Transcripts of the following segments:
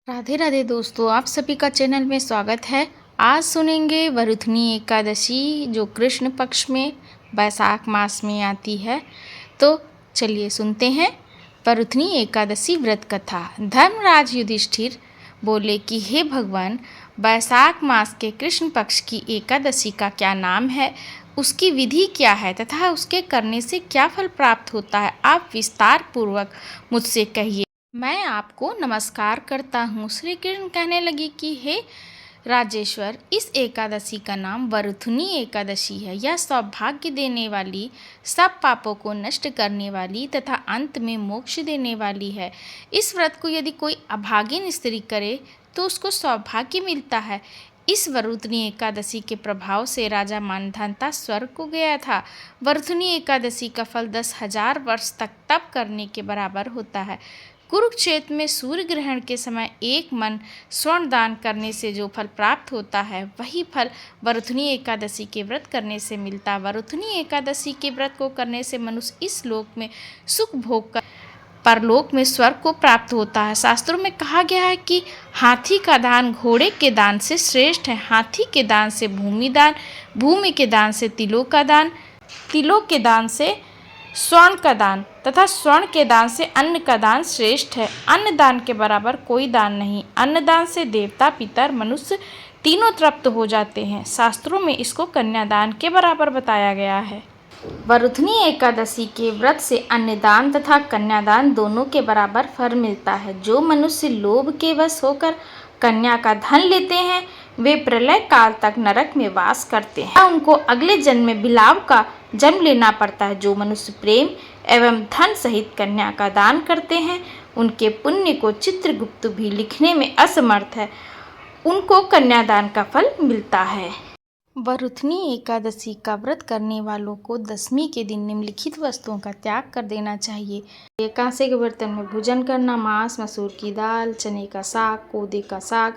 राधे राधे दोस्तों, आप सभी का चैनल में स्वागत है। आज सुनेंगे वरुथनी एकादशी जो कृष्ण पक्ष में बैसाख मास में आती है। तो चलिए सुनते हैं वरुथनी एकादशी व्रत कथा। धर्मराज युधिष्ठिर बोले कि हे भगवान, बैसाख मास के कृष्ण पक्ष की एकादशी का क्या नाम है, उसकी विधि क्या है तथा उसके करने से क्या फल प्राप्त होता है, आप विस्तार पूर्वक मुझसे कहिए। मैं आपको नमस्कार करता हूँ। श्री कृष्ण कहने लगे कि हे राजेश्वर, इस एकादशी का नाम वरुथनी एकादशी है। यह सौभाग्य देने वाली, सब पापों को नष्ट करने वाली तथा अंत में मोक्ष देने वाली है। इस व्रत को यदि कोई अभागिन स्त्री करे तो उसको सौभाग्य मिलता है। इस वरुथनी एकादशी के प्रभाव से राजा मानधाता स्वर्ग को गया था। वरुथनी एकादशी का फल 10,000 वर्ष तक तप करने के बराबर होता है। कुरुक्षेत्र में सूर्य ग्रहण के समय एक मन स्वर्ण दान करने से जो फल प्राप्त होता है, वही फल वरुथनी एकादशी के व्रत करने से मिलता है। वरुथनी एकादशी के व्रत को करने से मनुष्य इस लोक में सुख भोग कर परलोक में स्वर्ग को प्राप्त होता है। शास्त्रों में कहा गया है कि हाथी का दान घोड़े के दान से श्रेष्ठ है। हाथी के दान से भूमि दान, भूमि के दान से तिलों का दान, तिलों के दान से स्वर्ण का दान तथा स्वर्ण के दान से अन्न का दान श्रेष्ठ है। अन्न दान के बराबर कोई दान नहीं। अन्न दान से देवता, पितर, मनुष्य तीनों तृप्त हो जाते हैं। शास्त्रों में इसको कन्यादान के बराबर बताया गया है। वरुथनी एकादशी के व्रत से अन्नदान तथा कन्यादान दोनों के बराबर फल मिलता है। जो मनुष्य लोभ के वश होकर कन्या का धन लेते हैं, वे प्रलय काल तक नरक में वास करते हैं। उनको अगले जन्म में बिलाव का जन्म लेना पड़ता है। जो मनुष्य प्रेम एवं धन सहित कन्या का दान करते हैं, उनके पुण्य को चित्रगुप्त भी लिखने में असमर्थ है, उनको कन्यादान का फल मिलता है। वरुथनी एकादशी का व्रत करने वालों को दशमी के दिन निम्नलिखित वस्तुओं का त्याग कर देना चाहिए। कांसे के बर्तन में भोजन करना, मांस, मसूर की दाल, चने का साग, कोदे का साग,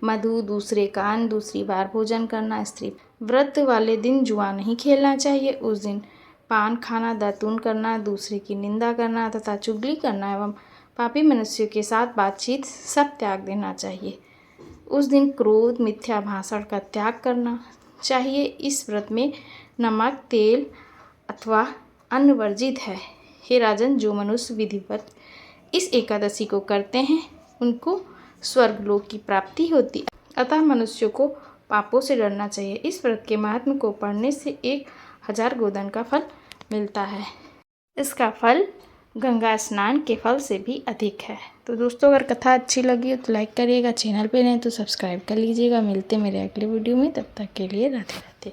मधु, दूसरे का अन्न, दूसरी बार भोजन करना। स्त्री व्रत वाले दिन जुआ नहीं खेलना चाहिए। उस दिन पान खाना, दातून करना, दूसरे की निंदा करना तथा चुगली करना एवं पापी मनुष्यों के साथ बातचीत सब त्याग देना चाहिए। उस दिन क्रोध, मिथ्या भाषण का त्याग करना चाहिए। इस व्रत में नमक, तेल अथवा अन्न वर्जित है। हे राजन, जो मनुष्य विधिवत इस एकादशी को करते हैं, उनको स्वर्गलोक की प्राप्ति होती है। अतः मनुष्यों को पापों से डरना चाहिए। इस व्रत के महात्म्य को पढ़ने से 1,000 गोदान का फल मिलता है। इसका फल गंगा स्नान के फल से भी अधिक है। तो दोस्तों, अगर कथा अच्छी लगी हो तो लाइक करिएगा, चैनल पे नहीं तो सब्सक्राइब कर लीजिएगा। मिलते मेरे अगले वीडियो में, तब तक के लिए राधे राधे।